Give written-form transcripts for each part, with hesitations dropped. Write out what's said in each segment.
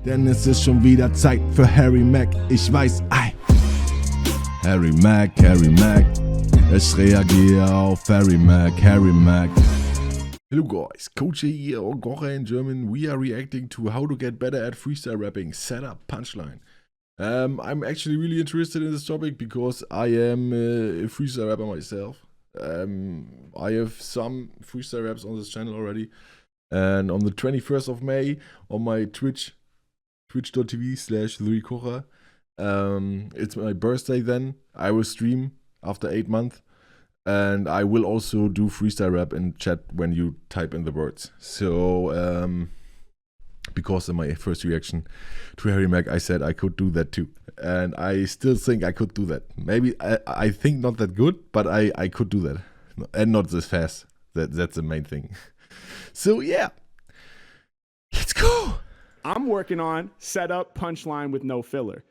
Denn es ist schon wieder Zeit für Harry Mack. Ich weiß, Harry Mack. Ich reagiere auf Harry Mack. Hello guys, Coach here or Goche in German. We are reacting to how to get better at freestyle rapping. Setup, punchline. I'm actually really interested in this topic because I am a freestyle rapper myself. I have some freestyle raps on this channel already. And on the 21st of May on my twitch.tv/LouisKocher, it's my birthday then. I will stream after 8 months. And I will also do freestyle rap in chat when you type in the words. So, because in my first reaction to Harry Mack, I said I could do that too. And I still think I could do that. Maybe, I think not that good, but I could do that. And not this fast. That's the main thing. So, yeah. Let's go. I'm working on setup, punchline with no filler.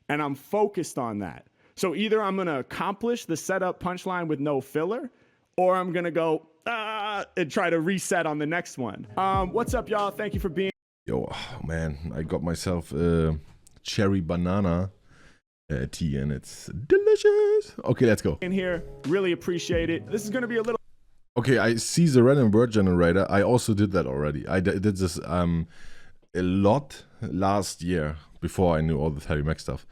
And I'm focused on that. So either I'm going to accomplish the setup punchline with no filler, or I'm going to go and try to reset on the next one. What's up, y'all? Thank you for being... Yo, man, I got myself a cherry banana tea, and it's delicious. Okay, let's go. In here, really appreciate it. This is going to be a little... Okay, I see the random word generator. I also did that already. I did this a lot last year before I knew all the Harry Mack stuff.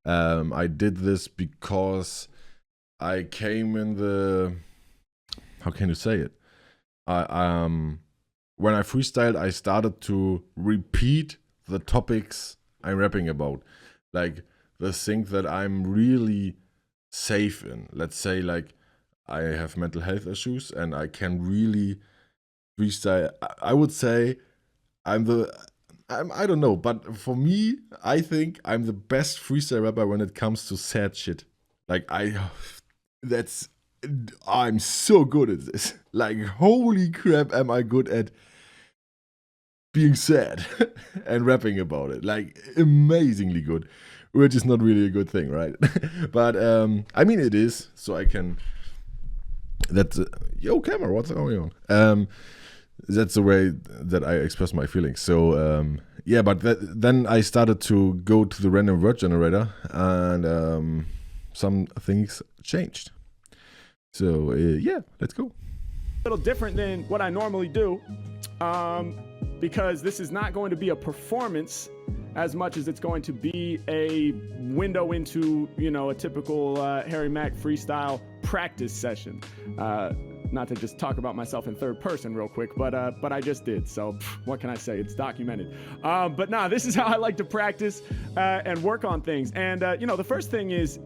I did this because I came in the, how can you say it? When I freestyled, I started to repeat the topics I'm rapping about. Like the things that I'm really safe in. Let's say like I have mental health issues and I can really freestyle. I would say I don't know, but for me, I think I'm the best freestyle rapper when it comes to sad shit. Like I'm so good at this. Like, holy crap, am I good at being sad and rapping about it. Like, amazingly good, which is not really a good thing, right? But, I mean, it is, so I can, yo, camera, what's going on? That's the way that I express my feelings. So, yeah, but then I started to go to the random word generator and some things changed. So, yeah, let's go. A little different than what I normally do because this is not going to be a performance as much as it's going to be a window into, you know, a typical Harry Mack freestyle practice session. Not to just talk about myself in third person real quick, but I just did. So what can I say? It's documented. But nah, this is how I like to practice and work on things. And you know, the first thing is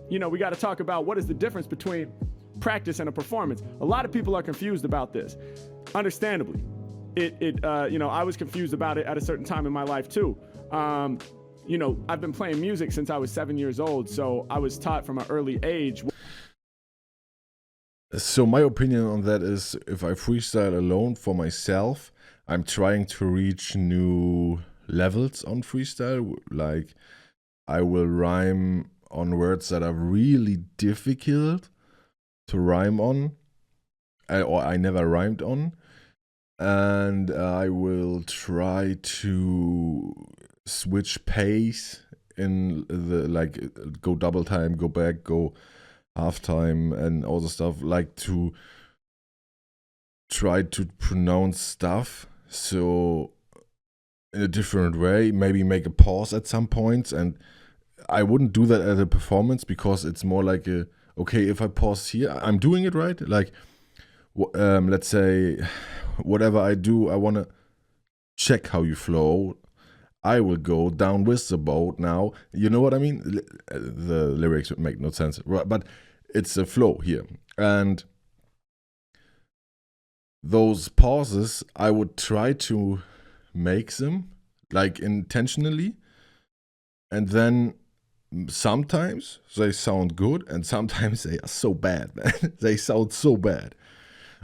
you know, we got to talk about what is the difference between practice and a performance. A lot of people are confused about this. Understandably, you know, I was confused about it at a certain time in my life too. You know, I've been playing music since I was 7 years old, so I was taught from an early age. So my opinion on that is, if I freestyle alone for myself, I'm trying to reach new levels on freestyle. Like, I will rhyme on words that are really difficult to rhyme on, or I never rhymed on. And I will try to switch pace in the, like, go double time, go back, go half time, and all the stuff, like to try to pronounce stuff so in a different way, maybe make a pause at some points. And I wouldn't do that at a performance because it's more like a, okay, if I pause here, I'm doing it right. Like, let's say whatever I do, I want to check how you flow. I will go down with the boat now. You know what I mean? The lyrics would make no sense, but it's a flow here. And those pauses, I would try to make them, like, intentionally. And then sometimes they sound good, and sometimes they are so bad, man. They sound so bad.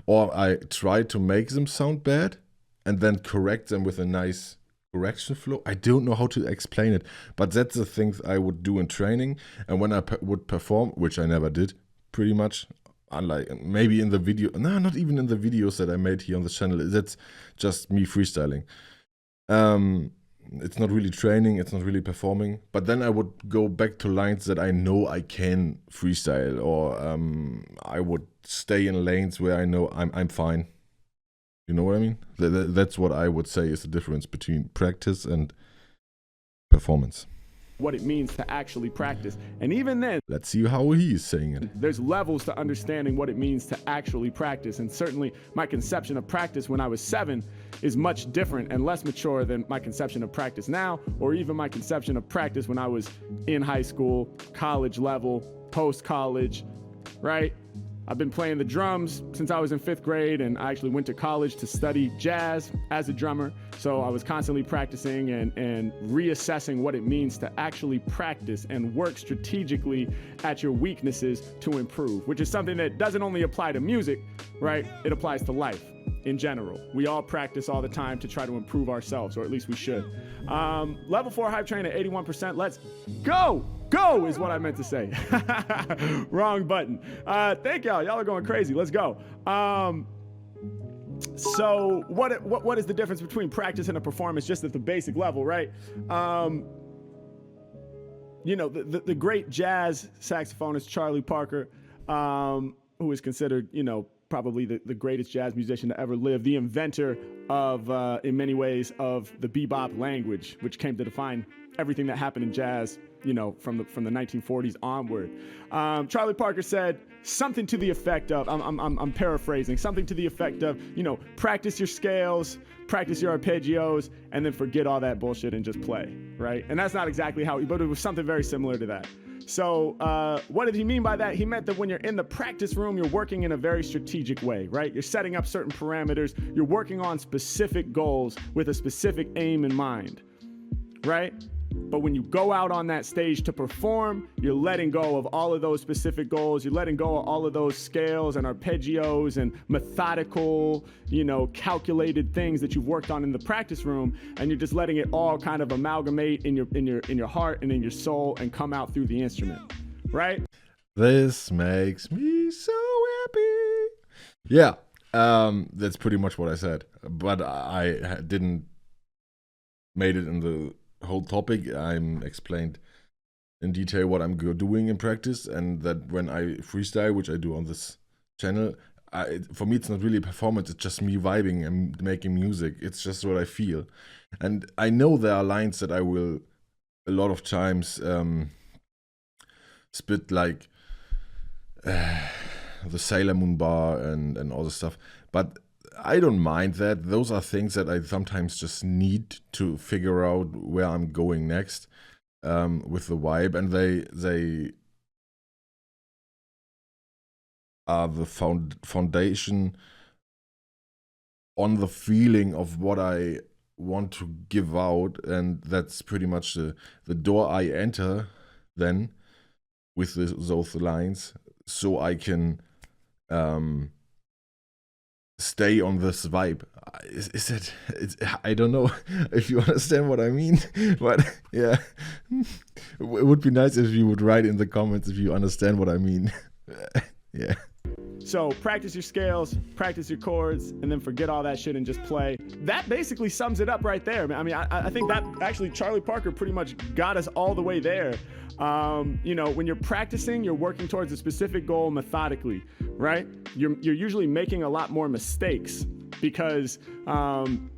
Or I try to make them sound bad and then correct them with a nice correction flow. I don't know how to explain it, but that's the things I would do in training. And when I would perform, which I never did, pretty much, unlike maybe in the video, no, not even in the videos that I made here on the channel. That's just me freestyling. it's not really training, it's not really performing. But then I would go back to lines that I know I can freestyle, or I would stay in lanes where I know I'm fine. You know what I mean? That's what I would say is the difference between practice and performance. What it means to actually practice. And even then, let's see how he is saying it. There's levels to understanding what it means to actually practice. And certainly my conception of practice when I was 7 is much different and less mature than my conception of practice now, or even my conception of practice when I was in high school, college level, post-college, right? I've been playing the drums since I was in 5th grade, and I actually went to college to study jazz as a drummer. So I was constantly practicing and reassessing what it means to actually practice and work strategically at your weaknesses to improve, which is something that doesn't only apply to music, right? It applies to life in general. We all practice all the time to try to improve ourselves, or at least we should. Level 4 hype train at 81%. Let's go! Go is what I meant to say. Wrong button. Thank y'all. Y'all are going crazy. Let's go. So what is the difference between practice and a performance, just at the basic level, right? You know, the great jazz saxophonist Charlie Parker, who is considered, you know, probably the greatest jazz musician to ever live, the inventor of, in many ways, of the bebop language, which came to define everything that happened in jazz, you know, from the 1940s onward. Charlie Parker said something to the effect of, I'm paraphrasing, something to the effect of, you know, practice your scales, practice your arpeggios, and then forget all that bullshit and just play, right? And that's not exactly how, but it was something very similar to that. So what did he mean by that? He meant that when you're in the practice room, you're working in a very strategic way, right? You're setting up certain parameters. You're working on specific goals with a specific aim in mind, right? But when you go out on that stage to perform, you're letting go of all of those specific goals. You're letting go of all of those scales and arpeggios and methodical, you know, calculated things that you've worked on in the practice room, and you're just letting it all kind of amalgamate in your heart and in your soul and come out through the instrument, right? This makes me so happy. Yeah, that's pretty much what I said, but I didn't made it in the whole topic. I'm explained in detail what I'm doing in practice, and that when I freestyle, which I do on this channel, for me it's not really a performance, it's just me vibing and making music. It's just what I feel. And I know there are lines that I will a lot of times spit, like the Sailor Moon bar and all this stuff, but I don't mind that. Those are things that I sometimes just need to figure out where I'm going next with the vibe, and they are the foundation on the feeling of what I want to give out, and that's pretty much the door I enter then with those lines, so I can stay on this vibe. Is it? I don't know if you understand what I mean, but yeah, it would be nice if you would write in the comments if you understand what I mean. Yeah. So practice your scales, practice your chords, and then forget all that shit and just play. That basically sums it up right there. I mean, I think that actually Charlie Parker pretty much got us all the way there. You know, when you're practicing, you're working towards a specific goal methodically, right? You're usually making a lot more mistakes because,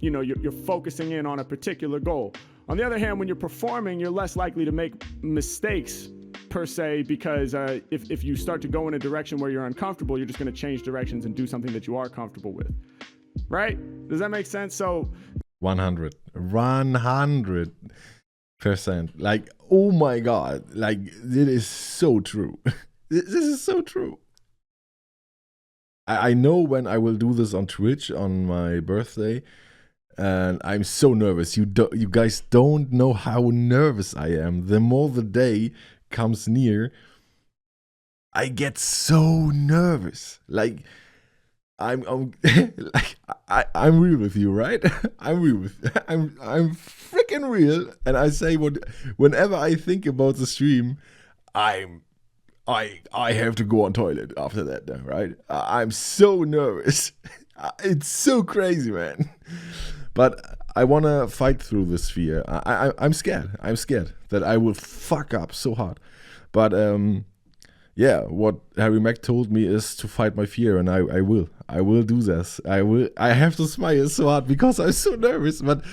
you know, you're focusing in on a particular goal. On the other hand, when you're performing, you're less likely to make mistakes per se, because if you start to go in a direction where you're uncomfortable, you're just going to change directions and do something that you are comfortable with, right? Does that make sense? So 100%, like, oh my god, like, it is so true. This is so true. I know when I will do this on Twitch on my birthday, and I'm so nervous. You guys don't know how nervous I am. The more the day comes near, I get so nervous. Like, I'm like, I'm real with you, right? I'm freaking real, and I say whenever I think about the stream, I have to go on toilet after that, right? I'm so nervous. It's so crazy, man. But I want to fight through this fear. I'm scared. I'm scared that I will fuck up so hard. But yeah, what Harry Mack told me is to fight my fear, and I will. I will do this. I have to smile so hard because I'm so nervous, but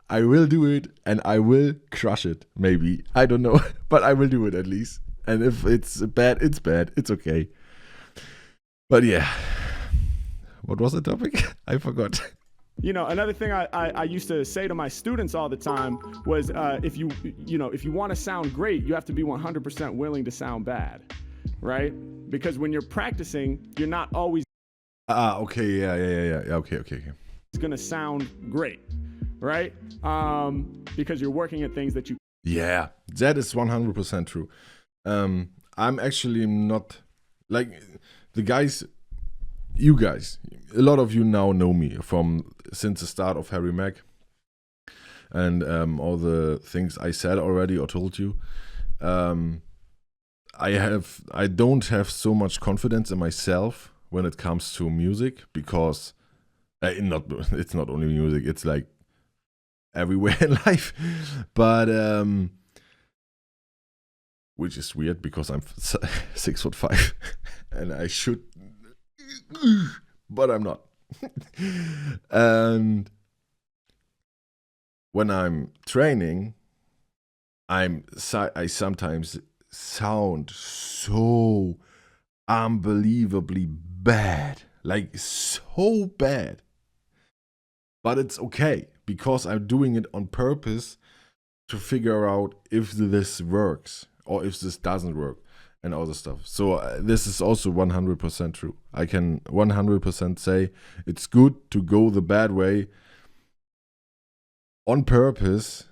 I will do it, and I will crush it. Maybe, I don't know, but I will do it at least. And if it's bad, it's bad. It's okay. But yeah, what was the topic? I forgot. You know, another thing I used to say to my students all the time was, if you want to sound great, you have to be 100% willing to sound bad, right? Because when you're practicing, you're not always Okay, yeah. Okay. going to sound great, right? Because you're working at things that you. Yeah, that is 100% true. I'm actually not like the guys. You guys, a lot of you now know me since the start of Harry Mack, and all the things I said already or told you. I don't have so much confidence in myself when it comes to music because it's not only music, it's like everywhere in life, but which is weird because I'm 6'5" and I should, but I'm not. And when I'm training, I sometimes sound so unbelievably bad, like so bad. But it's okay because I'm doing it on purpose to figure out if this works or if this doesn't work and all the stuff. So this is also 100% true. I can 100% say it's good to go the bad way on purpose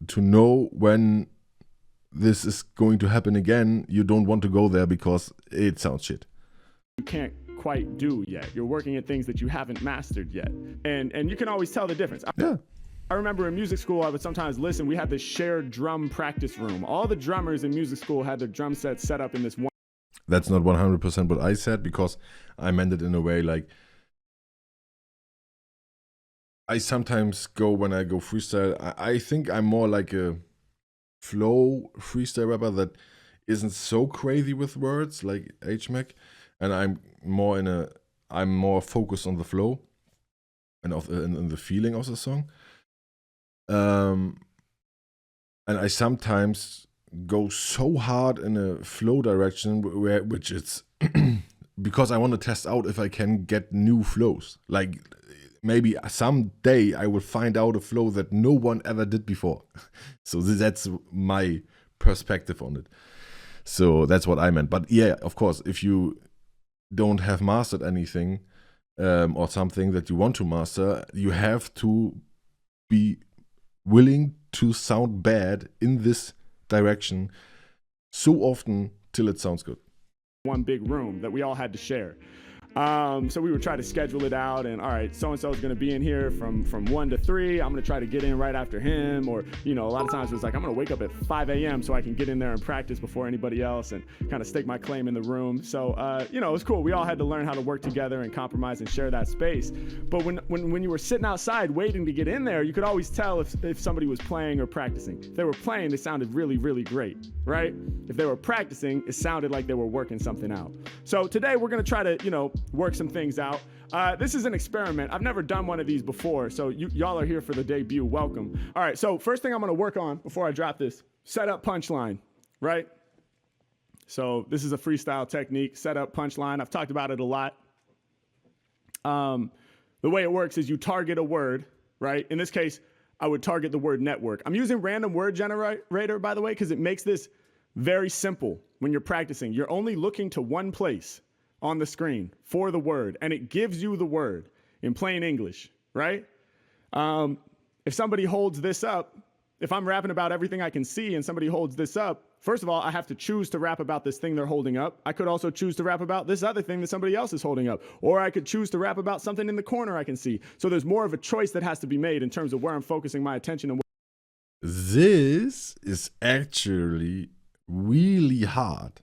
to know when this is going to happen again. You don't want to go there because it sounds shit. You can't quite do yet. You're working at things that you haven't mastered yet. And you can always tell the difference. Yeah. I remember in music school, I would sometimes listen. We had this shared drum practice room. All the drummers in music school had their drum sets set up in this one. That's not 100% what I said because I meant it in a way like I sometimes go when I go freestyle. I think I'm more like a flow freestyle rapper that isn't so crazy with words like H-Mac, and I'm more focused on the flow and in the feeling of the song. And I sometimes go so hard in a flow direction which it's because I want to test out if I can get new flows. Like maybe someday I will find out a flow that no one ever did before. So that's my perspective on it. So that's what I meant. But yeah, of course, if you don't have mastered anything or something that you want to master, you have to be willing to sound bad in this direction so often till it sounds good. One big room that we all had to share. So we would try to schedule it out, and all right, so-and-so is going to be in here from 1 to 3. I'm going to try to get in right after him, or, you know, a lot of times it was like, I'm going to wake up at 5 a.m. so I can get in there and practice before anybody else and kind of stake my claim in the room. So, you know, it was cool. We all had to learn how to work together and compromise and share that space. But when you were sitting outside waiting to get in there, you could always tell if somebody was playing or practicing. If they were playing, they sounded really, really great, right? If they were practicing, it sounded like they were working something out. So today we're going to try to, you know, work some things out. This is an experiment. I've never done one of these before, so y'all are here for the debut. Welcome. All right, so first thing I'm going to work on before I drop this, set up punchline, right? So this is a freestyle technique, set up punchline. I've talked about it a lot. The way it works is you target a word, right? In this case, I would target the word network. I'm using random word generator, by the way, because it makes this very simple when you're practicing. You're only looking to one place on the screen for the word, and it gives you the word in plain English, right? If somebody holds this up, if I'm rapping about everything I can see and somebody holds this up, first of all, I have to choose to rap about this thing they're holding up. I could also choose to rap about this other thing that somebody else is holding up, or I could choose to rap about something in the corner I can see. So there's more of a choice that has to be made in terms of where I'm focusing my attention. And this is actually really hard.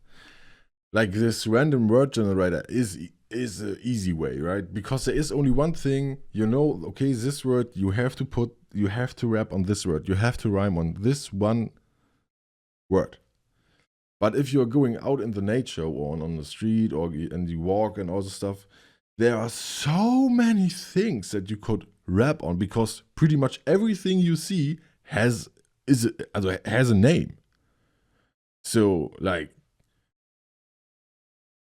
Like this random word generator is is an easy way, right? Because there is only one thing, okay, this word you have to rap on this word. You have to rhyme on this one word. But if you're going out in the nature or on the street and you walk and all the stuff, there are so many things that you could rap on because pretty much everything you see has a name. So like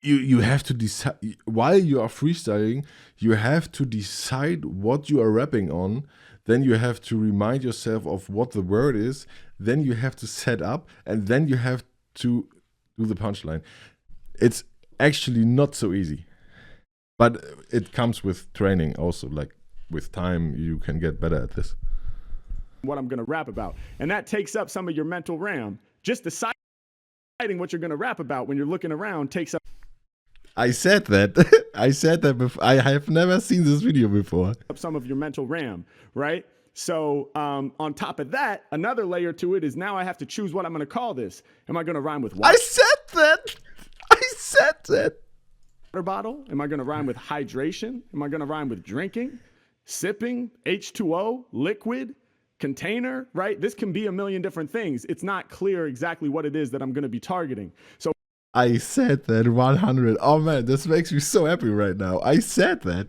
you have to decide while you are freestyling, you have to decide what you are rapping on. Then you have to remind yourself of what the word is. Then you have to set up, and then you have to do the punchline. It's actually not so easy, but it comes with training also. Like with time, you can get better at this. What I'm going to rap about, and that takes up some of your mental RAM. Just deciding what you're going to rap about when you're looking around takes up. I said that. I said that before. I have never seen this video before. Some of your mental RAM, right? So on top of that, another layer to it is now I have to choose what I'm going to call this. Am I going to rhyme with water? I said that. Water bottle? Am I going to rhyme with hydration? Am I going to rhyme with drinking, sipping, H2O, liquid, container, right? This can be a million different things. It's not clear exactly what it is that I'm going to be targeting. So I said that 100. Oh man, this makes me so happy right now. I said that.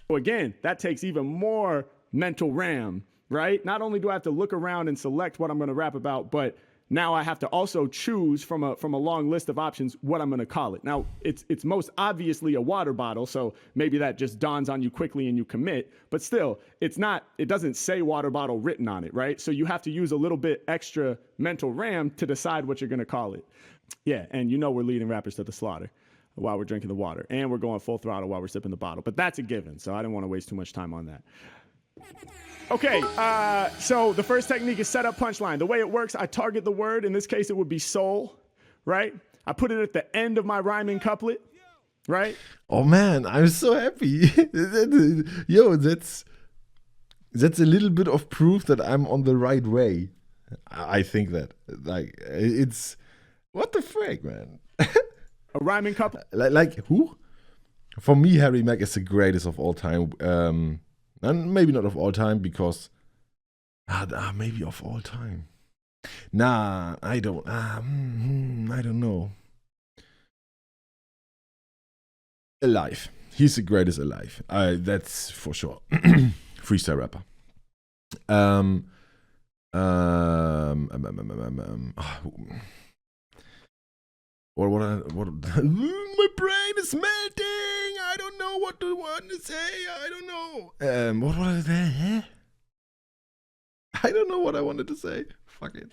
So again, that takes even more mental RAM, right? Not only do I have to look around and select what I'm going to rap about, but now I have to also choose from a long list of options what I'm going to call it. Now, it's most obviously a water bottle, so maybe that just dawns on you quickly and you commit, but still, it doesn't say water bottle written on it, right? So you have to use a little bit extra mental RAM to decide what you're going to call it. Yeah, and we're leading rappers to the slaughter while we're drinking the water, and we're going full throttle while we're sipping the bottle, but that's a given, so I didn't want to waste too much time on that. Okay, so the first technique is set up punchline. The way it works, I target the word. In this case, it would be soul, right? I put it at the end of my rhyming couplet, right? Oh man, I'm so happy. Yo, that's a little bit of proof that I'm on the right way. I think that. Like, it's... What the frick, man? A rhyming couplet? Like who? For me, Harry Mack is the greatest of all time. And maybe not of all time because maybe of all time. Nah, I don't. I don't know. Alive, he's the greatest alive. That's for sure. Freestyle rapper. What my brain is melting. I don't know what to want to say. I don't know. What was that? I don't know what I wanted to say. Fuck it.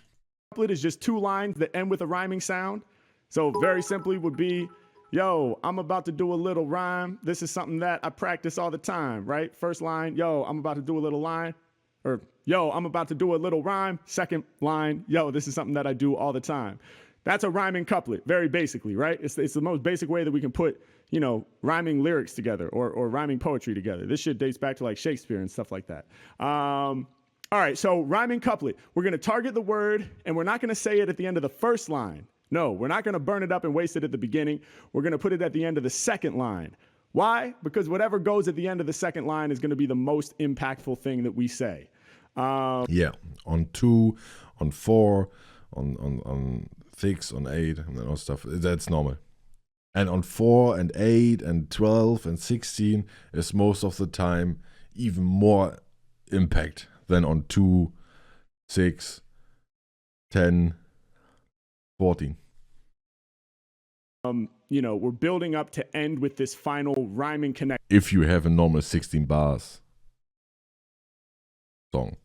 Couplet is just two lines that end with a rhyming sound. So very simply would be, yo, I'm about to do a little rhyme. This is something that I practice all the time, right? First line, yo, I'm about to do a little line. Or, yo, I'm about to do a little rhyme. Second line, yo, this is something that I do all the time. That's a rhyming couplet, very basically, right? It's the most basic way that we can put, rhyming lyrics together or rhyming poetry together. This shit dates back to like Shakespeare and stuff like that. All right, so rhyming couplet. We're going to target the word, and we're not going to say it at the end of the first line. No, we're not going to burn it up and waste it at the beginning. We're going to put it at the end of the second line. Why? Because whatever goes at the end of the second line is going to be the most impactful thing that we say. Yeah, on 2, on 4, on 6, on 8, and all stuff. That's normal. And on 4 and 8 and 12 and 16 is most of the time even more impact than on 2, 6, 10, 14. We're building up to end with this final rhyming connection. If you have a normal 16 bars song.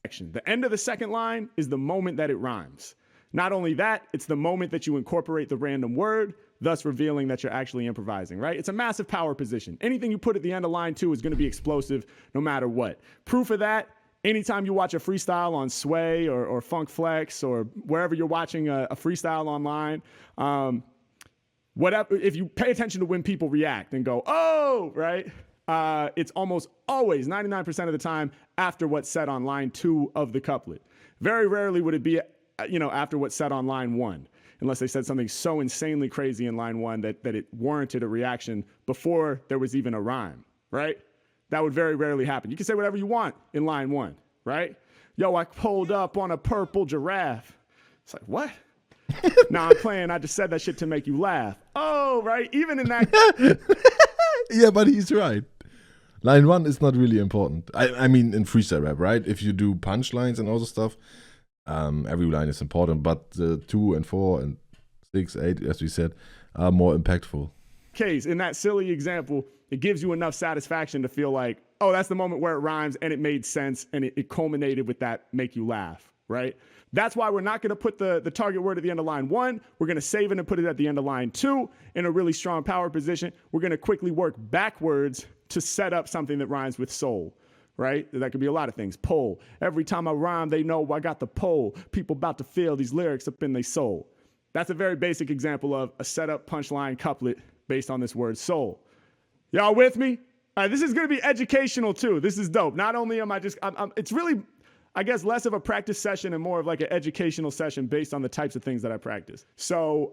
The end of the second line is the moment that it rhymes. Not only that, it's the moment that you incorporate the random word, thus revealing that you're actually improvising, right? It's a massive power position. Anything you put at the end of line 2 is going to be explosive no matter what. Proof of that, anytime you watch a freestyle on Sway or Funk Flex or wherever you're watching a freestyle online, whatever, if you pay attention to when people react and go, oh, right? It's almost always 99% of the time after what's said on line 2 of the couplet. Very rarely would it be after what's said on line 1. unless they said something so insanely crazy in line one that it warranted a reaction before there was even a rhyme, right? That would very rarely happen. You can say whatever you want in line one, right? Yo, I pulled up on a purple giraffe. It's like, what? Nah, I'm playing. I just said that shit to make you laugh. Oh, right? Even in that. Yeah, but he's right. Line one is not really important. I mean, in freestyle rap, right? If you do punchlines and all the stuff, every line is important. But the 2 and 4 and 6, 8, as we said, are more impactful. Case, in that silly example, it gives you enough satisfaction to feel like, oh, that's the moment where it rhymes and it made sense and it culminated with that make you laugh, right? That's why we're not going to put the target word at the end of line one. We're going to save it and put it at the end of line two in a really strong power position. We're going to quickly work backwards to set up something that rhymes with soul, right? That could be a lot of things. Pole. Every time I rhyme, they know I got the pole. People about to feel these lyrics up in their soul. That's a very basic example of a setup punchline couplet based on this word soul. Y'all with me? All right, this is going to be educational too. This is dope. Not only am I just, it's really, I guess, less of a practice session and more of like an educational session based on the types of things that I practice. So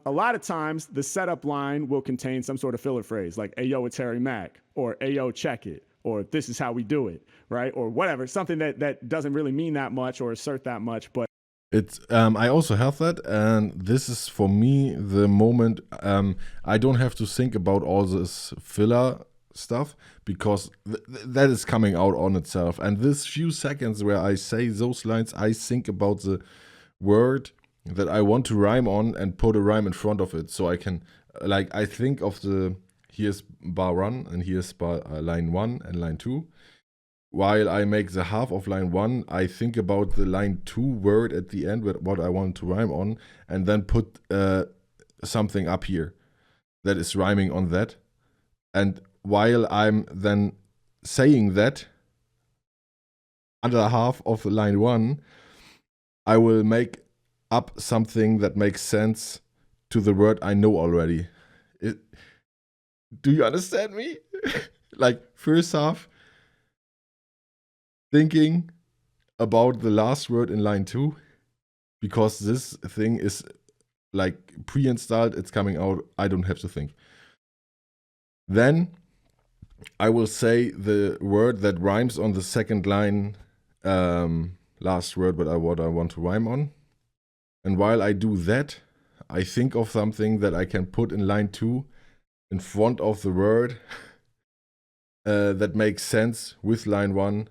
a lot of times the setup line will contain some sort of filler phrase like, hey, yo, it's Harry Mack, or hey, yo, check it, or this is how we do it, right? Or whatever, something that doesn't really mean that much or assert that much, but It's I also have that, and this is for me the moment I don't have to think about all this filler stuff because that is coming out on itself. And this few seconds where I say those lines, I think about the word that I want to rhyme on and put a rhyme in front of it, so I can I think of here's bar 1 and here's bar line 1 and line 2. While I make the half of line 1, I think about the line 2 word at the end, what I want to rhyme on, and then put something up here that is rhyming on that. And while I'm then saying that, under half of line 1, I will make up something that makes sense to the word I know already. Do you understand me? First half, thinking about the last word in line 2, because this thing is pre-installed, it's coming out, I don't have to think. Then I will say the word that rhymes on the second line, last word, what I want to rhyme on. And while I do that, I think of something that I can put in line 2 in front of the word that makes sense with line 1.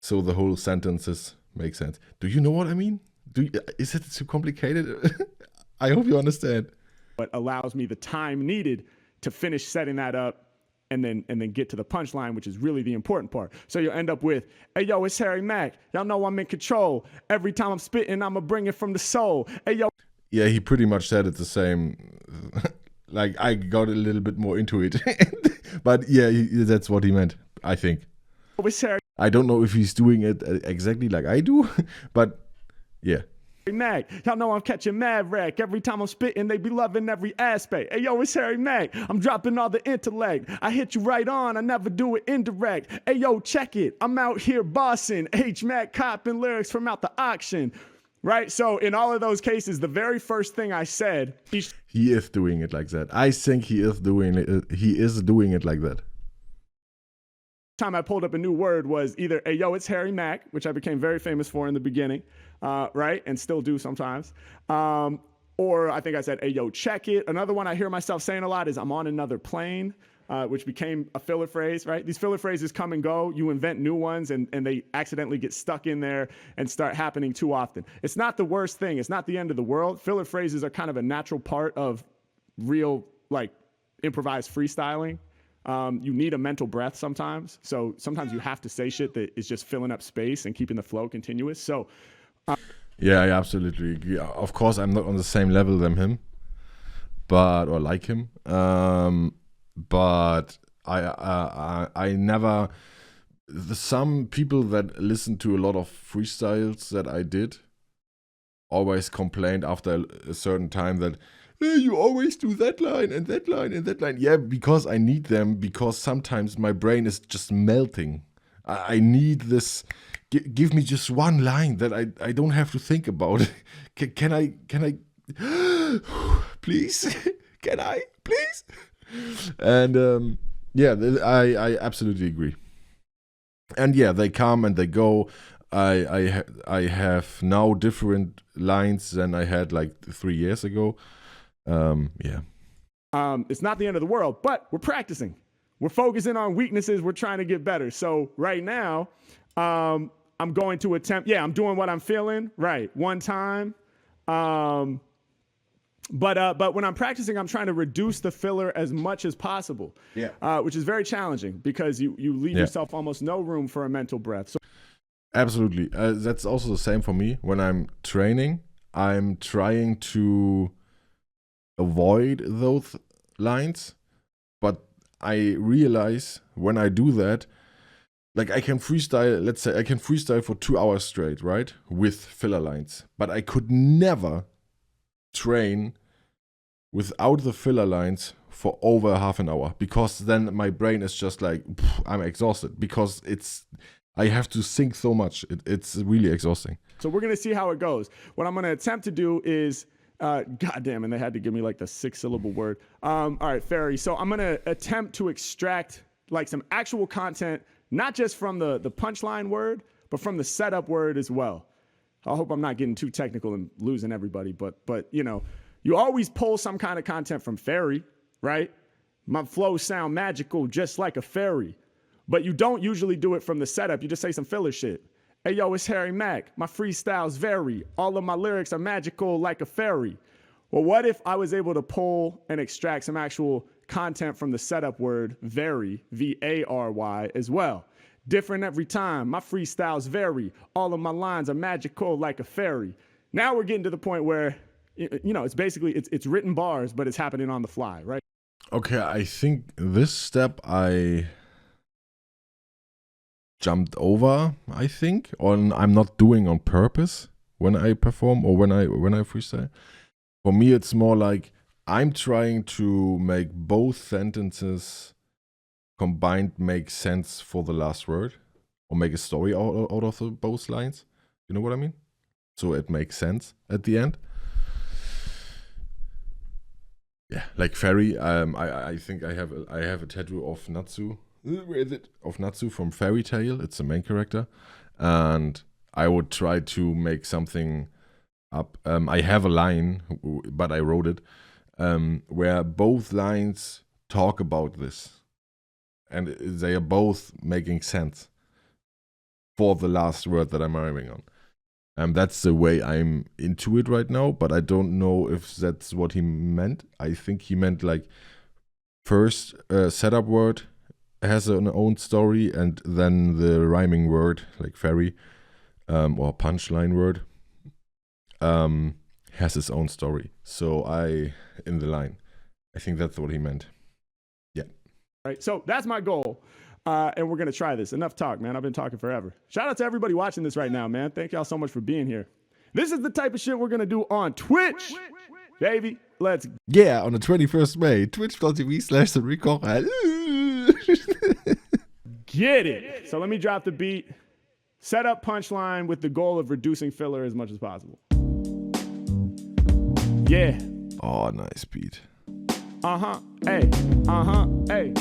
So the whole sentences make sense. Do you know what I mean? Is it too complicated? I hope you understand. But allows me the time needed to finish setting that up and then get to the punchline, which is really the important part. So you'll end up with, hey, yo, it's Harry Mack. Y'all know I'm in control. Every time I'm spitting, I'ma bring it from the soul. Hey, yo. Yeah, he pretty much said it the same. I got a little bit more into it. But yeah, that's what he meant, I think. It's Harry I don't know if he's doing it exactly like I do, but yeah. Mack. Y'all know I'm catching mad wreck. Every time I'm spitting, they be loving every aspect. Hey, yo, it's Harry Mack. I'm dropping all the intellect. I hit you right on. I never do it indirect. Hey, yo, check it. I'm out here bossing. H. Mack copping lyrics from out the auction. Right? So in all of those cases, the very first thing I said... He is doing it like that. I think he is doing it like that. Time I pulled up a new word was either, hey, yo, it's Harry Mack, which I became very famous for in the beginning, right? And still do sometimes. Or I think I said, hey, yo, check it. Another one I hear myself saying a lot is I'm on another plane, which became a filler phrase, right? These filler phrases come and go. You invent new ones and they accidentally get stuck in there and start happening too often. It's not the worst thing. It's not the end of the world. Filler phrases are kind of a natural part of real, improvised freestyling. You need a mental breath sometimes. So sometimes you have to say shit that is just filling up space and keeping the flow continuous. So, yeah, I absolutely agree. Of course, I'm not on the same level than him, or like him. But I never. Some people that listen to a lot of freestyles that I did always complained after a certain time that, you always do that line and that line and that line. Yeah, because I need them, because sometimes my brain is just melting. I need this. Give me just one line that I don't have to think about. Can I please, can I, please? And yeah, I absolutely agree. And yeah, they come and they go. I have now different lines than I had like 3 years ago. Yeah. It's not the end of the world, but we're practicing. We're focusing on weaknesses. We're trying to get better. So right now, I'm going to attempt. Yeah, I'm doing what I'm feeling. Right, one time. But when I'm practicing, I'm trying to reduce the filler as much as possible. Yeah. Which is very challenging because you leave yourself almost no room for a mental breath. So absolutely. That's also the same for me. When I'm training, I'm trying to avoid those lines, but I realize when I do that, like I can freestyle, let's say I can freestyle for 2 hours straight, right? With filler lines. But I could never train without the filler lines for over half an hour, because then my brain is just like, I'm exhausted, because I have to think so much. It's really exhausting. So we're going to see how it goes. What I'm going to attempt to do is, goddamn, and they had to give me like the 6-syllable word. All right, Ferry. So I'm going to attempt to extract like some actual content, not just from the punchline word, but from the setup word as well. I hope I'm not getting too technical and losing everybody, but you know, you always pull some kind of content from Ferry, right? My flows sound magical just like a fairy. But you don't usually do it from the setup. You just say some filler shit. Hey, yo, it's Harry Mack. My freestyles vary. All of my lyrics are magical like a fairy. Well, what if I was able to pull and extract some actual content from the setup word vary, V-A-R-Y, as well? Different every time. My freestyles vary. All of my lines are magical like a fairy. Now we're getting to the point where, you know, it's basically, it's written bars, but it's happening on the fly, right? Okay, I think this step I jumped over, I think, or I'm not doing on purpose when I perform or when I freestyle. For me, it's more like I'm trying to make both sentences combined make sense for the last word, or make a story out of both lines. You know what I mean? So it makes sense at the end. Yeah, like Fairy. I think I have a tattoo of Natsu. Where is it? Of Natsu from Fairy Tail. It's the main character, and I would try to make something up. I have a line, but I wrote it, where both lines talk about this, and they are both making sense for the last word that I'm rhyming on. That's the way I'm into it right now, but I don't know if that's what he meant. I think he meant like first setup word has an own story, and then the rhyming word, like fairy, or punchline word, has its own story. So in the line, I think that's what he meant. Yeah. Right. So that's my goal. And we're going to try this. Enough talk, man. I've been talking forever. Shout out to everybody watching this right now, man. Thank y'all so much for being here. This is the type of shit we're going to do on Twitch, baby. Let's. Yeah, on the 21st May, twitch.tv/therecorder. Get it. So let me drop the beat. Set up punchline with the goal of reducing filler as much as possible. Yeah. Oh, nice beat. Hey. Hey.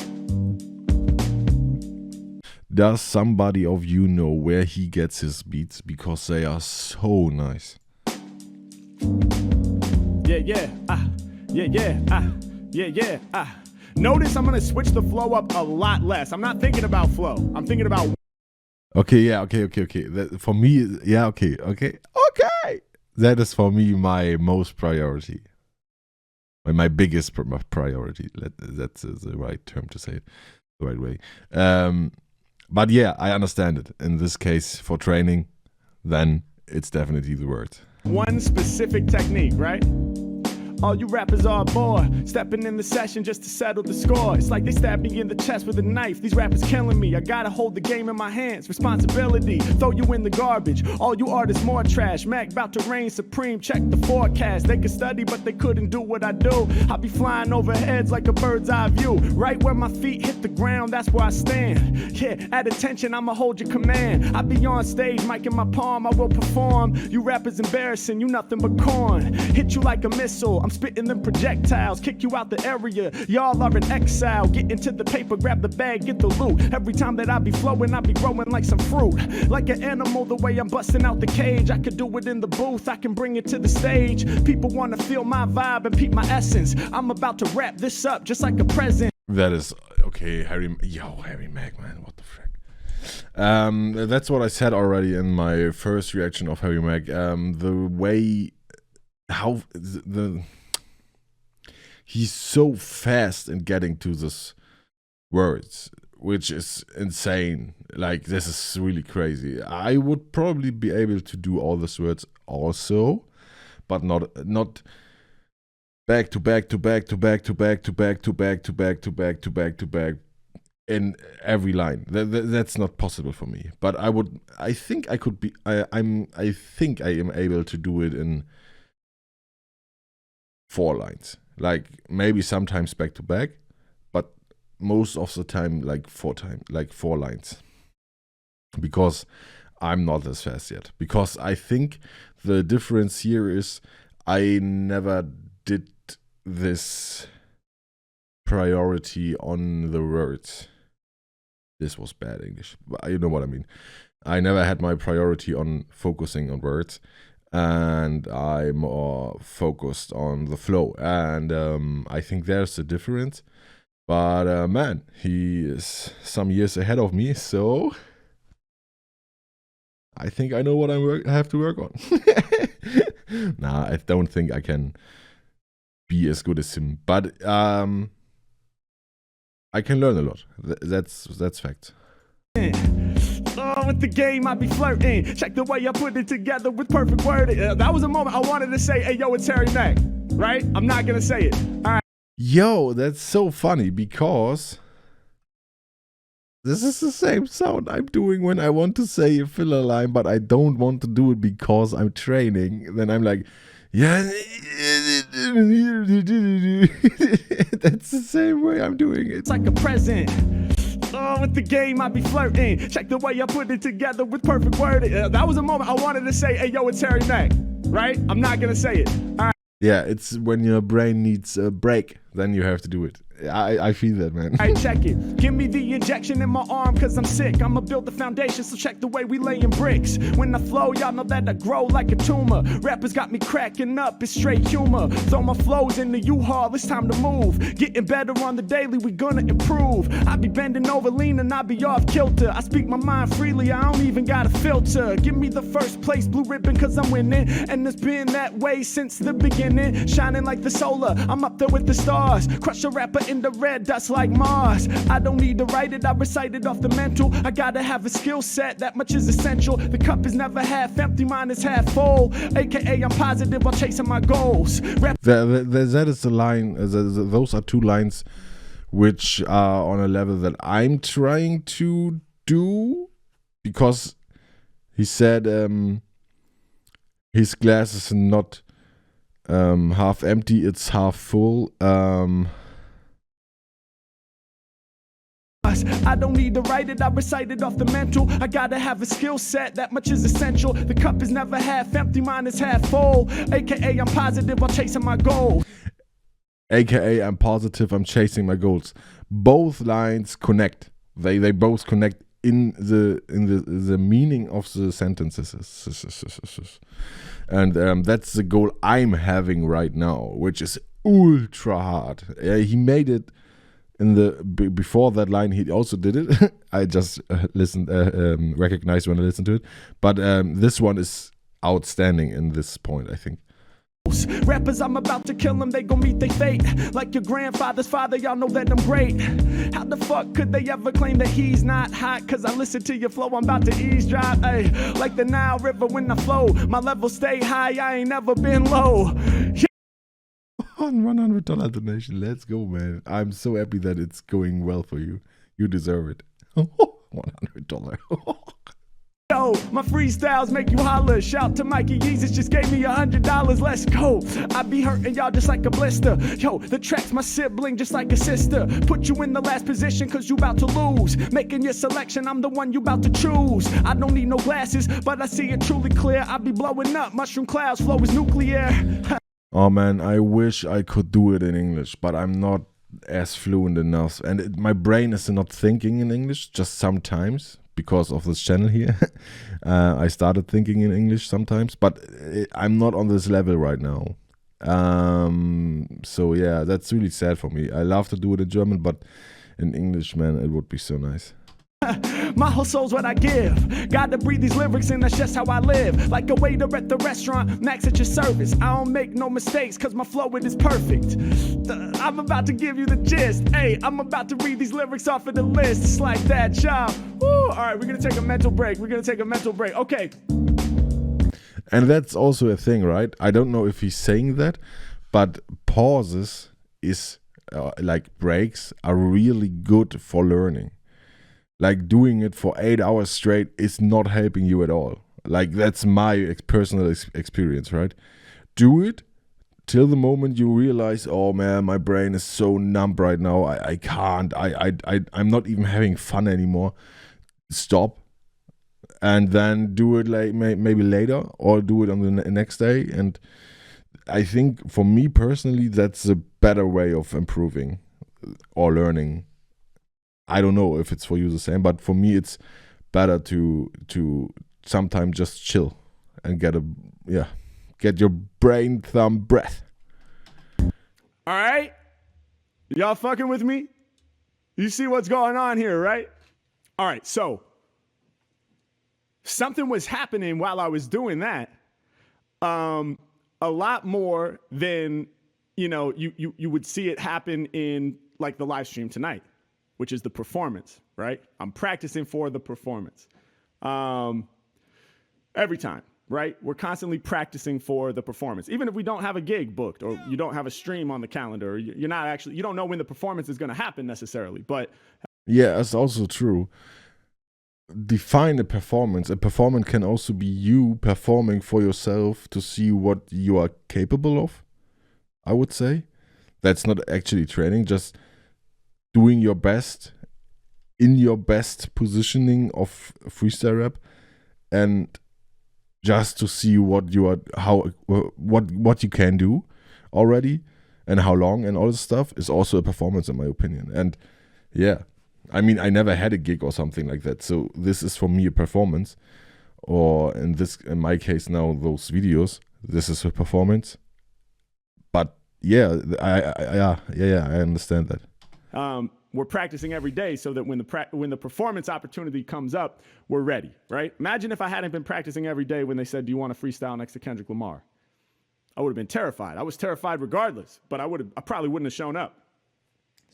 Does somebody of you know where he gets his beats? Because they are so nice. Yeah. Notice I'm going to switch the flow up a lot less. I'm not thinking about flow. I'm thinking about... Okay. That, for me, yeah, okay. That is for me my most priority. My biggest priority. That's the right term to say it the right way. But yeah, I understand it. In this case, for training, then it's definitely the word. One specific technique, right? All you rappers are bored, stepping in the session just to settle the score. It's like they stabbed me in the chest with a knife. These rappers killing me. I gotta hold the game in my hands. Responsibility, throw you in the garbage. All you artists more trash. Mac about to reign supreme. Check the forecast. They could study, but they couldn't do what I do. I be flying over heads like a bird's eye view. Right where my feet hit the ground, that's where I stand. Yeah, at attention, I'ma hold your command. I be on stage, mic in my palm, I will perform. You rappers embarrassing, you nothing but corn. Hit you like a missile, I'm spitting them projectiles. Kick you out the area, y'all are in exile. Get into the paper, grab the bag, get the loot. Every time that I be flowing, I be growing like some fruit. Like an animal, the way I'm busting out the cage. I could do it in the booth, I can bring it to the stage. People wanna feel my vibe and peep my essence. I'm about to wrap this up just like a present. That is okay, Harry Mack, man, what the frick? That's what I said already in my first reaction of Harry Mack. The way how he's so fast in getting to this words, which is insane. Like, this is really crazy. I would probably be able to do all these words also, but not back to back to back to back to back to back to back to back to back to back to back in every line. That's not possible for me. But I think I could be. I think I am able to do it in 4 lines. Like, maybe sometimes back to back, but most of the time like 4 lines. Because I'm not as fast yet. Because I think the difference here is I never did this priority on the words. This was bad English, but you know what I mean. I never had my priority on focusing on words, and I'm more focused on the flow. And I think there's a difference. But man, he is some years ahead of me, so I think I know what I have to work on. Nah, I don't think I can be as good as him, but I can learn a lot. That's fact. Oh, with the game I be flirting. Check the way I put it together with perfect wording. That was a moment I wanted to say, hey, yo, it's Harry Mack, right? I'm not gonna say it. All right. Yo, that's so funny because this is the same sound I'm doing when I want to say a filler line, but I don't want to do it because I'm training. Then I'm like, yeah, that's the same way I'm doing it. It's like a present. Oh, with the game I be flirting. Check the way I put it together with perfect wording. That was a moment I wanted to say, hey, yo, it's Harry Mack, right? I'm not gonna say it. All right. Yeah, it's when your brain needs a break, then you have to do it. I feel that, man. Alright, check it. Give me the injection in my arm, cause I'm sick. I'ma build the foundation, so check the way we laying bricks. When I flow, y'all know that I grow like a tumor. Rappers got me cracking up, it's straight humor. Throw my flows in the U-Haul, it's time to move. Getting better on the daily, we gonna improve. I be bending over, leaning, I be off kilter. I speak my mind freely, I don't even got a filter. Give me the first place, blue ribbon, cause I'm winning. And it's been that way since the beginning. Shining like the solar, I'm up there with the stars. Crush a rapper in the red dust like Mars. I don't need to write it, I recite it off the mental. I gotta have a skill set, that much is essential. The cup is never half empty, mine is half full. AKA I'm positive while chasing my goals. That is the line, those are 2 lines which are on a level that I'm trying to do. Because he said his glass is not half empty, it's half full. I don't need to write it, I recite it off the mental. I gotta have a skill set, that much is essential. The cup is never half empty, mine is half full. AKA I'm positive while chasing my goals. AKA I'm positive, I'm chasing my goals. Both lines connect. They both connect in the meaning of the sentences. And that's the goal I'm having right now, which is ultra hard. He made it in before that line. He also did it. I just recognized when I listened to it. But this one is outstanding in this point, I think. Rappers, I'm about to kill them, they gon' meet their fate. Like your grandfather's father, y'all know that I'm great. How the fuck could they ever claim that he's not hot? Cause I listen to your flow, I'm about to eavesdrop. Ay, like the Nile River when I flow, my levels stay high, I ain't never been low. $100 donation. Let's go, man. I'm so happy that it's going well for you. You deserve it. $100. Yo, my freestyles make you holler. Shout to Mikey Jesus, just gave me $100. Let's go. I be hurting y'all just like a blister. Yo, the track's my sibling just like a sister. Put you in the last position cause you about to lose. Making your selection, I'm the one you about to choose. I don't need no glasses, but I see it truly clear. I be blowing up, mushroom clouds, flow is nuclear. Oh man, I wish I could do it in English, but I'm not as fluent enough. And my brain is not thinking in English, just sometimes. Because of this channel here, I started thinking in English sometimes, but I'm not on this level right now. So yeah, that's really sad for me. I love to do it in German, but in English, man, it would be so nice. My whole soul's what I give. Got to breathe these lyrics in, that's just how I live. Like a waiter at the restaurant, Max at your service. I don't make no mistakes, cause my flow it is perfect. I'm about to give you the gist. Hey, I'm about to read these lyrics off of the list. It's like that, y'all. Alright, we're gonna take a mental break. Okay. And that's also a thing, right? I don't know if he's saying that, but pauses is like breaks are really good for learning. Like doing it for 8 hours straight is not helping you at all. Like that's my personal experience, right? Do it till the moment you realize, oh man, my brain is so numb right now. I can't. I'm not even having fun anymore. Stop, and then do it like maybe later, or do it on the next day. And I think for me personally, that's a better way of improving or learning. I don't know if it's for you the same, but for me it's better to sometimes just chill and get your brain thumb breath. All right, y'all fucking with me? You see what's going on here, right? All right, so something was happening while I was doing that, a lot more than you would see it happen in like the live stream tonight, which is the performance, right? I'm practicing for the performance. Every time, right? We're constantly practicing for the performance. Even if we don't have a gig booked or you don't have a stream on the calendar, or you don't know when the performance is gonna happen necessarily, but. Yeah, that's also true. Define a performance. A performance can also be you performing for yourself to see what you are capable of, I would say. That's not actually training, just doing your best in your best positioning of freestyle rap, and just to see what you are, what you can do already, and how long, and all this stuff is also a performance in my opinion. And yeah, I mean, I never had a gig or something like that, so this is for me a performance, or in my case now, those videos, this is a performance. But yeah, I understand that. We're practicing every day so that when the performance opportunity comes up, we're ready, right? Imagine if I hadn't been practicing every day when they said, do you want to freestyle next to Kendrick Lamar? I would have been terrified. I was terrified regardless, but I probably wouldn't have shown up.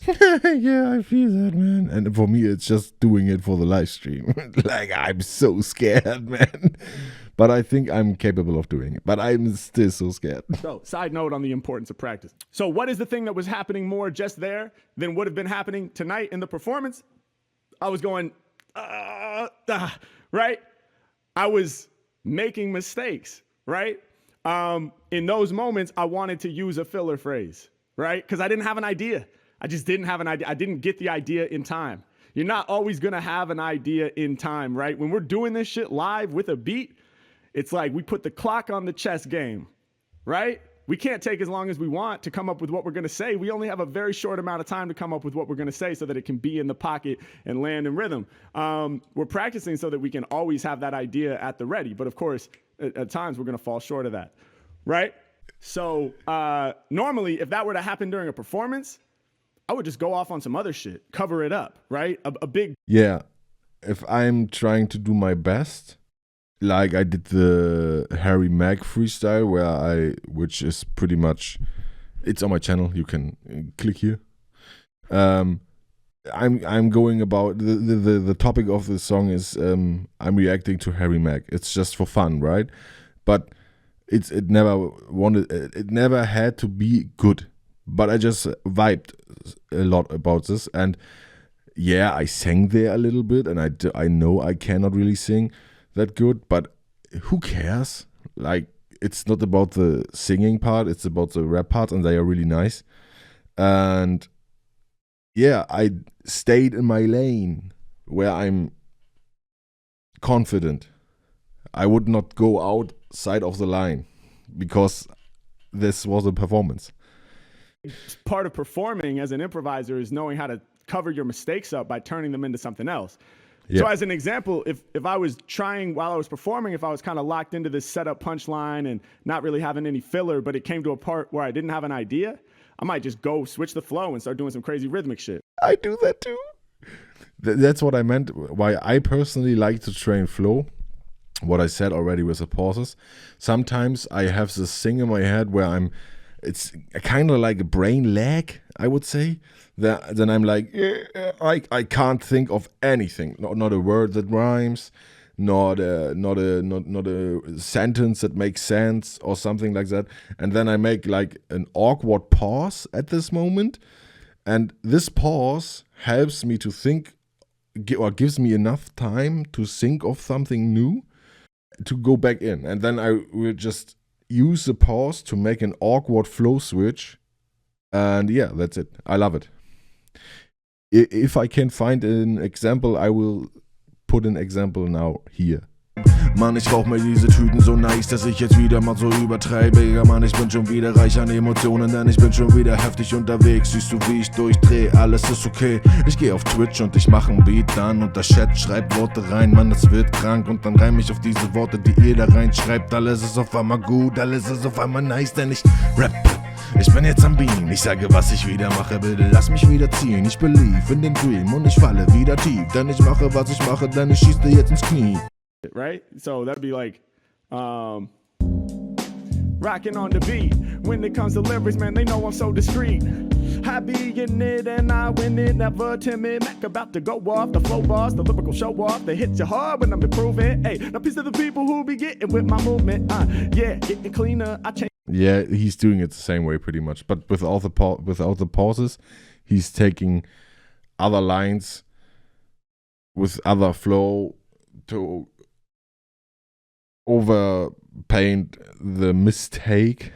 Yeah, I feel that, man. And for me, it's just doing it for the live stream. Like, I'm so scared, man. But I think I'm capable of doing it. But I'm still so scared. So, side note on the importance of practice. So, what is the thing that was happening more just there than would have been happening tonight in the performance? I was going, right? I was making mistakes, right? In those moments, I wanted to use a filler phrase, right? Because I didn't have an idea. I just didn't have an idea. I didn't get the idea in time. You're not always going to have an idea in time, right? When we're doing this shit live with a beat, it's like we put the clock on the chess game, right? We can't take as long as we want to come up with what we're going to say. We only have a very short amount of time to come up with what we're going to say so that it can be in the pocket and land in rhythm. We're practicing so that we can always have that idea at the ready. But of course, at times we're going to fall short of that, right? So normally, if that were to happen during a performance, I would just go off on some other shit, cover it up, right? A big... Yeah, if I'm trying to do my best, like I did the Harry Mack freestyle, which is pretty much, it's on my channel, you can click here. I'm going about, the topic of the song is, I'm reacting to Harry Mack. It's just for fun, right? But it never had to be good. but I just vibed a lot about this. And yeah, I sang there a little bit, and I know I cannot really sing that good, but who cares? Like, it's not about the singing part, it's about the rap part, and they are really nice. And yeah, I stayed in my lane where I'm confident. I would not go outside of the line because this was a performance. Part of performing as an improviser is knowing how to cover your mistakes up by turning them into something else. Yeah. So as an example, if I was trying while I was performing, if I was kind of locked into this setup punchline and not really having any filler, but it came to a part where I didn't have an idea, I might just go switch the flow and start doing some crazy rhythmic shit. I do that too. That's what I meant. Why I personally like to train flow. What I said already with the pauses. Sometimes I have this thing in my head where it's kind of like a brain lag, I would say. Then I'm like, I can't think of anything. Not a word that rhymes, not a sentence that makes sense or something like that. And then I make like an awkward pause at this moment. And this pause helps me to think, or gives me enough time to think of something new to go back in. And then I will just use the pause to make an awkward flow switch. And yeah, that's it. I love it. If I can find an example, I will put an example now here. Mann, ich rauch mir diese Tüten so nice, dass ich jetzt wieder mal so übertreibe. Ja, Mann, ich bin schon wieder reich an Emotionen, denn ich bin schon wieder heftig unterwegs. Siehst du, wie ich durchdreh, alles ist okay. Ich geh auf Twitch und ich mach ein Beat dann und der Chat schreibt Worte rein. Mann, das wird krank und dann reim ich auf diese Worte, die ihr da reinschreibt. Alles ist auf einmal gut, alles ist auf einmal nice, denn ich rappe. Ich bin jetzt am Beam, ich sage, was ich wieder mache, bitte lass mich wieder ziehen. Ich believe in den Dream und ich falle wieder tief, denn ich mache, was ich mache, denn ich schieß dir jetzt ins Knie. Right? So that'd be like rocking on the beat. When it comes to lyrics, man, they know I'm so discreet. Happy in it and I win it, never timid. Mac about to go off, the flow bars, the lyrical show off. They hit you hard when I'm improving. Hey, now peace to the people who be getting with my movement. Yeah, getting cleaner. I change. Yeah, he's doing it the same way pretty much, but without the pauses, he's taking other lines with other flow to overpaint the mistake,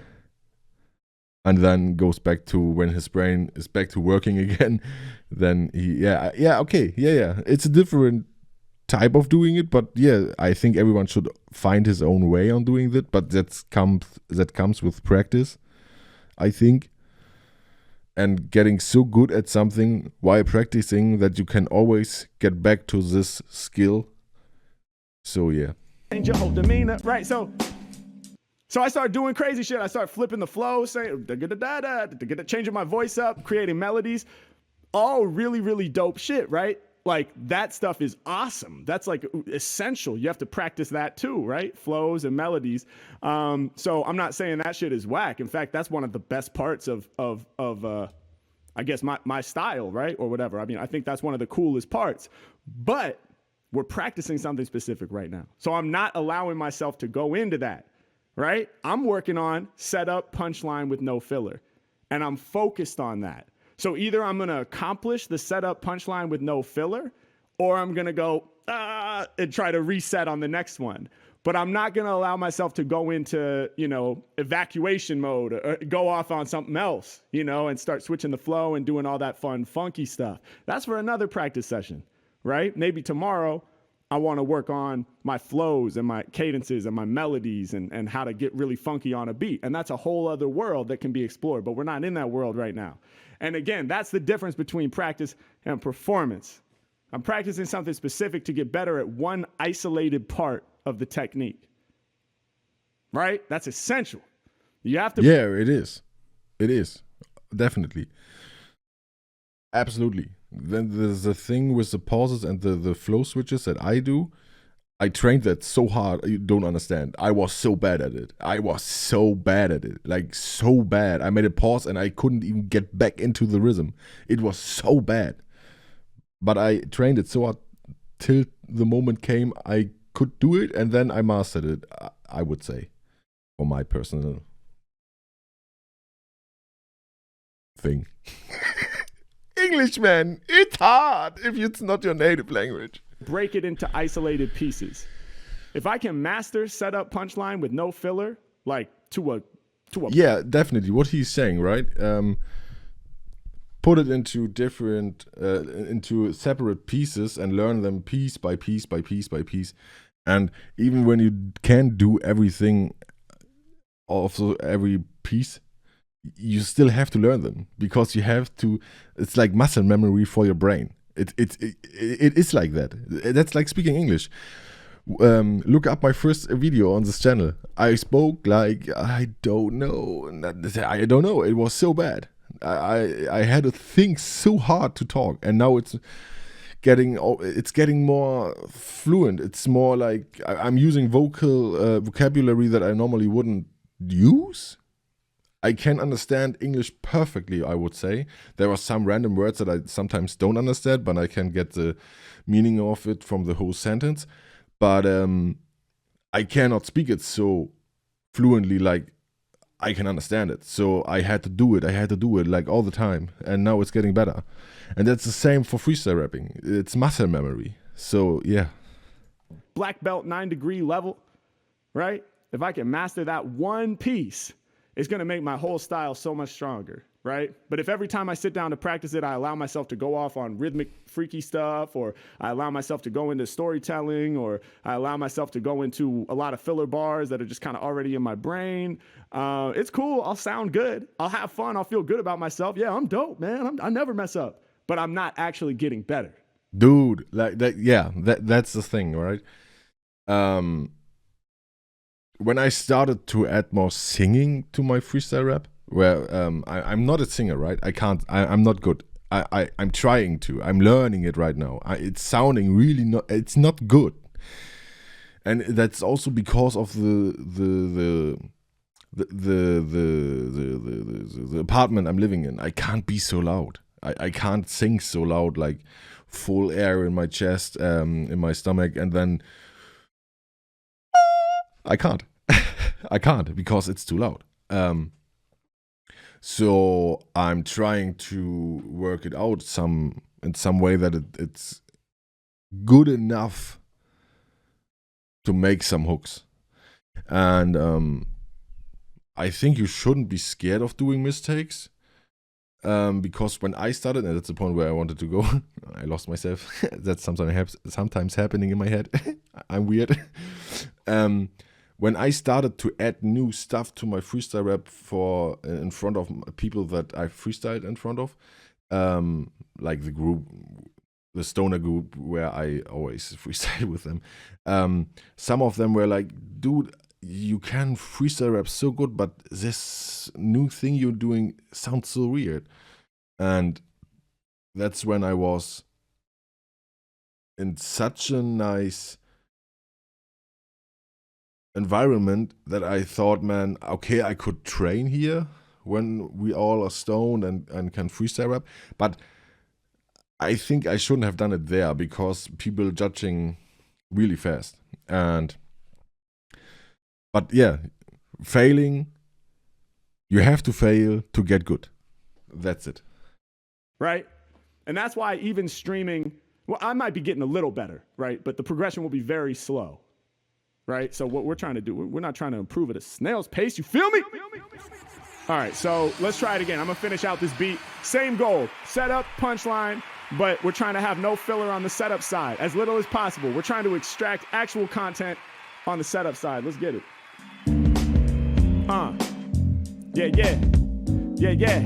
and then goes back to when his brain is back to working again. Then it's a different type of doing it, but yeah, I think everyone should find his own way on doing that, but that comes with practice, I think, and getting so good at something while practicing that you can always get back to this skill. So yeah. Change your whole demeanor, right? So I started doing crazy shit. I started flipping the flow, saying changing my voice up, creating melodies, all really, really dope shit, right? Like that stuff is awesome. That's like essential. You have to practice that too, right? Flows and melodies. So I'm not saying that shit is whack. In fact, that's one of the best parts of I guess my style, right? Or whatever. I mean, I think that's one of the coolest parts. But we're practicing something specific right now. So I'm not allowing myself to go into that, right? I'm working on setup, punchline with no filler. And I'm focused on that. So either I'm going to accomplish the setup, punchline with no filler, or I'm going to go and try to reset on the next one. But I'm not going to allow myself to go into, evacuation mode or go off on something else, and start switching the flow and doing all that fun, funky stuff. That's for another practice session. Right? Maybe tomorrow I want to work on my flows and my cadences and my melodies and how to get really funky on a beat. And that's a whole other world that can be explored, but we're not in that world right now. And again, that's the difference between practice and performance. I'm practicing something specific to get better at one isolated part of the technique. Right? That's essential. You have to. Yeah, it is. It is. Definitely. Absolutely. Then there's the thing with the pauses and the flow switches that I do. I trained that so hard, you don't understand. I was so bad at it. Like so bad. I made a pause and I couldn't even get back into the rhythm. It was so bad. But I trained it so hard till the moment came I could do it, and then I mastered it, I would say, for my personal thing. English, man, it's hard if it's not your native language. Break it into isolated pieces. If I can master setup punchline with no filler, like to a yeah, definitely what he's saying, right? Put it into different into separate pieces and learn them piece by piece by piece by piece. And even when you can't do everything, also every piece, you still have to learn them, because you have to. It's like muscle memory for your brain. It is like that. That's like speaking English. Look up my first video on this channel. I spoke like I don't know. It was so bad. I had to think so hard to talk, and now it's getting more fluent. It's more like I'm using vocabulary that I normally wouldn't use. I can understand English perfectly, I would say. There are some random words that I sometimes don't understand, but I can get the meaning of it from the whole sentence. But I cannot speak it so fluently like I can understand it. So I had to do it. Like all the time. And now it's getting better. And that's the same for freestyle rapping. It's muscle memory. So yeah. Black belt 9-degree level, right? If I can master that one piece, it's going to make my whole style so much stronger, right? But if every time I sit down to practice it, I allow myself to go off on rhythmic freaky stuff, or I allow myself to go into storytelling, or I allow myself to go into a lot of filler bars that are just kind of already in my brain, it's cool. I'll sound good. I'll have fun. I'll feel good about myself. Yeah, I'm dope, man. I never mess up, but I'm not actually getting better. Dude, like that. Yeah, that's the thing, right? When I started to add more singing to my freestyle rap, where I'm not a singer, right? I'm not good. I'm trying to. I'm learning it right now. It's sounding really not. It's not good, and that's also because of the apartment I'm living in. I can't be so loud. I can't sing so loud, like full air in my chest, in my stomach, and then I can't. I can't because it's too loud. So I'm trying to work it out in some way that it's good enough to make some hooks. And I think you shouldn't be scared of doing mistakes. Because when I started, and that's the point where I wanted to go, I lost myself. That's sometimes happening in my head. I'm weird. When I started to add new stuff to my freestyle rap in front of people that I freestyled in front of, like the stoner group where I always freestyle with them, some of them were like, dude, you can freestyle rap so good, but this new thing you're doing sounds so weird. And that's when I was in such a nice environment that I thought, man, okay, I could train here when we all are stoned and can freestyle rap, but I think I shouldn't have done it there because people judging really fast. But yeah, failing, you have to fail to get good. That's it. Right? And that's why even streaming, well, I might be getting a little better, right? But the progression will be very slow. Right? So what we're trying to do, we're not trying to improve at a snail's pace. You feel me? All right, so let's try it again. I'm going to finish out this beat. Same goal, setup, punchline, but we're trying to have no filler on the setup side, as little as possible. We're trying to extract actual content on the setup side. Let's get it. Yeah.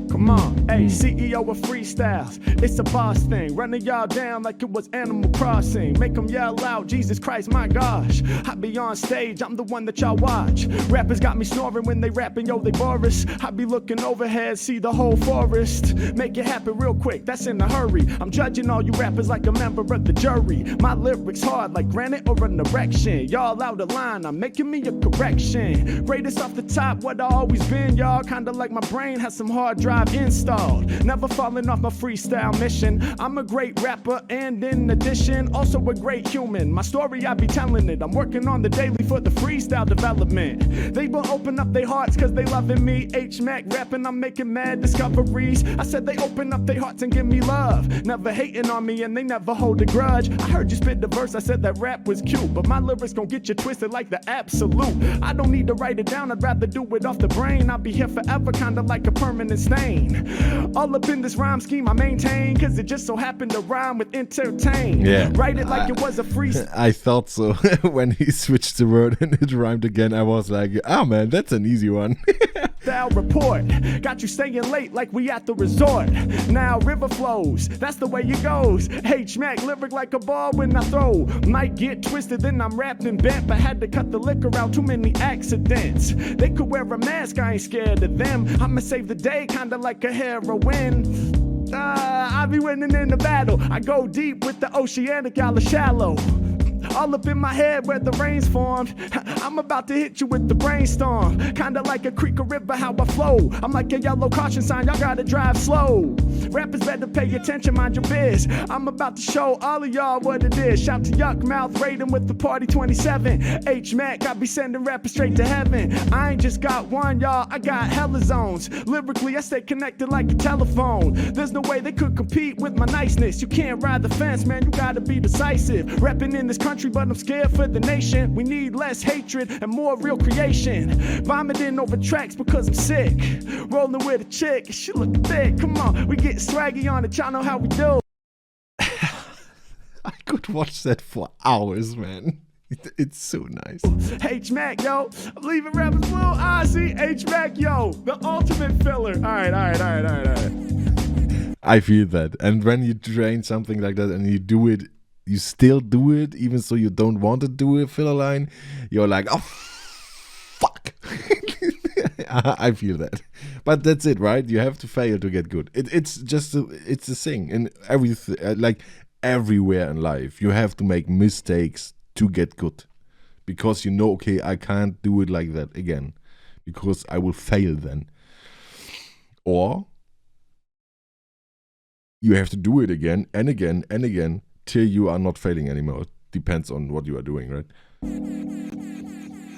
Come on, hey, CEO of freestyles. It's a boss thing, running y'all down like it was Animal Crossing. Make them yell out, Jesus Christ, my gosh. I be on stage, I'm the one that y'all watch. Rappers got me snoring when they rapping, yo, they bores. I be looking overhead, see the whole forest. Make it happen real quick, that's in a hurry. I'm judging all you rappers like a member of the jury. My lyrics hard like granite or an erection. Y'all out of line, I'm making me a correction. Greatest off the top, what I always been, y'all. Kinda like my brain has some hard drive I've installed. Never falling off my freestyle mission. I'm a great rapper and in addition, also a great human. My story, I be telling it. I'm working on the daily for the freestyle development. They will open up their hearts cause they loving me. H Mack rapping, I'm making mad discoveries. I said they open up their hearts and give me love. Never hating on me and they never hold a grudge. I heard you spit the verse, I said that rap was cute, but my lyrics gon' get you twisted like the absolute. I don't need to write it down, I'd rather do it off the brain. I'll be here forever, kinda like a permanent stain. All up in this rhyme scheme I maintain, cause it just so happened to rhyme with entertain. Yeah. Write it like it was a freestyle. I thought so. When he switched the word and it rhymed again, I was like, oh man, that's an easy one. Report got you staying late like we at the resort. Now river flows, that's the way it goes. H Mack lyric like a ball when I throw. Might get twisted, then I'm rapping bent, but had to cut the liquor out, too many accidents. They could wear a mask, I ain't scared of them. I'ma save the day, kinda like a heroine. I be winning in the battle. I go deep with the oceanic, y'all are shallow. All up in my head where the rain's formed. I'm about to hit you with the brainstorm. Kinda like a creek or river, how I flow. I'm like a yellow caution sign, y'all gotta drive slow. Rappers better pay attention, mind your biz. I'm about to show all of y'all what it is. Shout to Yuck Mouth, raiding with the party 27. H Mack, I be sending rappers straight to heaven. I ain't just got one, y'all, I got hella zones. Lyrically, I stay connected like a telephone. There's no way they could compete with my niceness. You can't ride the fence, man, you gotta be decisive. Rapping in this country, but I'm scared for the nation. We need less hatred and more real creation. Vomiting over tracks because I'm sick. Rolling with a chick, she look thick. Come on, we get swaggy on it, y'all know how we do. I could watch that for hours, man. It's so nice. H Mack, yo, I'm leaving rappers blue. I see H Mack, yo, the ultimate filler. All right. I feel that. And when you train something like that and you do it, you still do it, even so you don't want to do a filler line, you're like, oh, fuck. I feel that. But that's it, right? You have to fail to get good. It's a thing in everything, like everywhere in life. You have to make mistakes to get good. Because you know, okay, I can't do it like that again. Because I will fail then. Or you have to do it again and again and again till you are not failing anymore. It depends on what you are doing, right?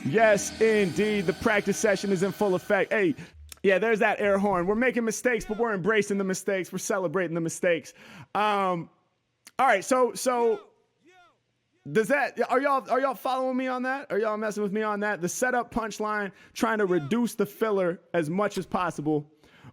Yes, indeed. The practice session is in full effect. Hey, yeah, there's that air horn. We're making mistakes, but we're embracing the mistakes. We're celebrating the mistakes. All right, so does that, are y'all following me on that? Are y'all messing with me on that? The setup punchline, trying to reduce the filler as much as possible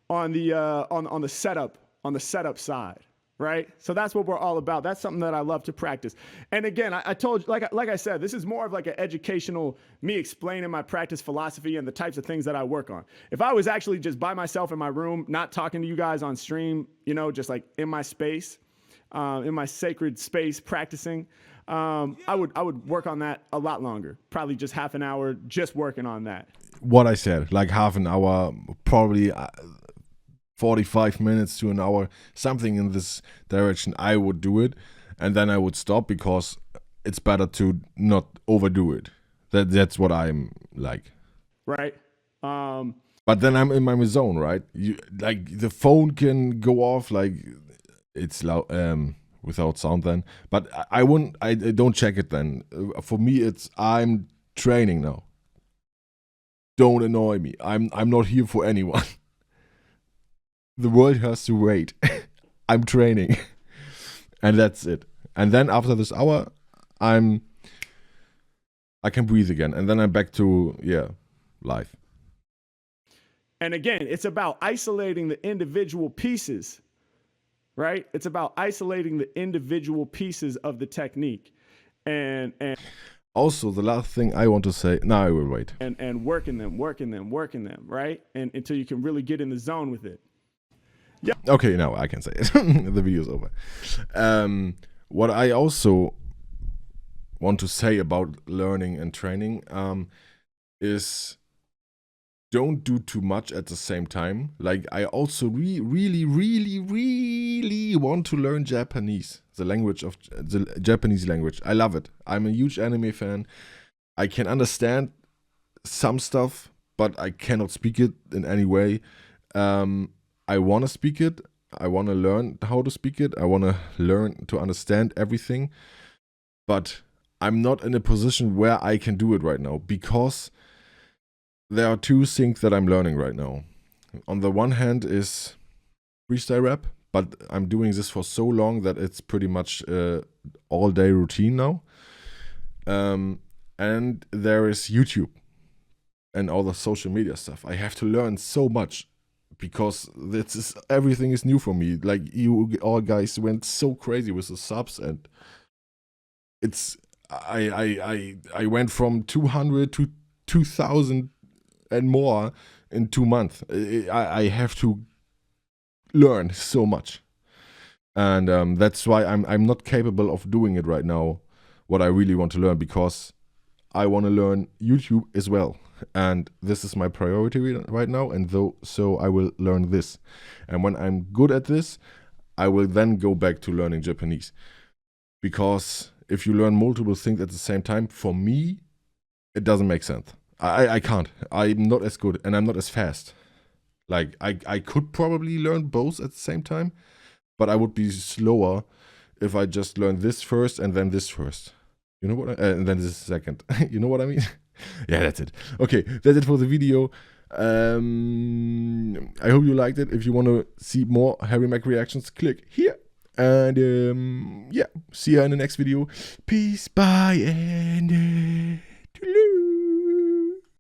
on the on the setup side. Right? So that's what we're all about. That's something that I love to practice. And again, I told you, like I said, this is more of like an educational, me explaining my practice philosophy and the types of things that I work on. If I was actually just by myself in my room, not talking to you guys on stream, you know, just like in my space, in my sacred space practicing, I would work on that a lot longer. Probably just half an hour just working on that. What I said, like half an hour, probably 45 minutes to an hour, something in this direction, I would do it. And then I would stop because it's better to not overdo it. That's what I'm like. Right. But then I'm in my zone, right? You like the phone can go off, like it's loud without sound then. But I don't check it then. For me, it's I'm training now. Don't annoy me. I'm not here for anyone. The world has to wait. I'm training. And that's it. And then after this hour, I can breathe again. And then I'm back to, life. And again, it's about isolating the individual pieces, right? It's about isolating the individual pieces of the technique. And also, the last thing I want to say, I will wait. And working them, right? And until you can really get in the zone with it. Yeah. Okay, now I can say it. The video's over. What I also want to say about learning and training is don't do too much at the same time. Like I also really want to learn Japanese, the language of the Japanese language. I love it. I'm a huge anime fan. I can understand some stuff, but I cannot speak it in any way. I want to speak it. I want to learn how to speak it. I want to learn to understand everything. But I'm not in a position where I can do it right now, because there are two things that I'm learning right now. On the one hand is freestyle rap, but I'm doing this for so long that it's pretty much all day routine now. And there is YouTube and all the social media stuff. I have to learn so much because everything is new for me. Like, you all guys went so crazy with the subs, and it's I went from 200 to 2,000 and more in 2 months. I have to learn so much, and that's why I'm not capable of doing it right now. What I really want to learn, because I want to learn YouTube as well, and this is my priority right now. And so I will learn this, and when I'm good at this, I will then go back to learning Japanese, because if you learn multiple things at the same time, for me, it doesn't make sense. I can't. I'm not as good, and I'm not as fast. Like, I could probably learn both at the same time, but I would be slower if I just learn this first and then this first. You know what? And then this second. You know what I mean? Yeah, that's it. Okay, that's it for the video. I hope you liked it. If you want to see more Harry Mack reactions, click here. And yeah, see you in the next video. Peace, bye, and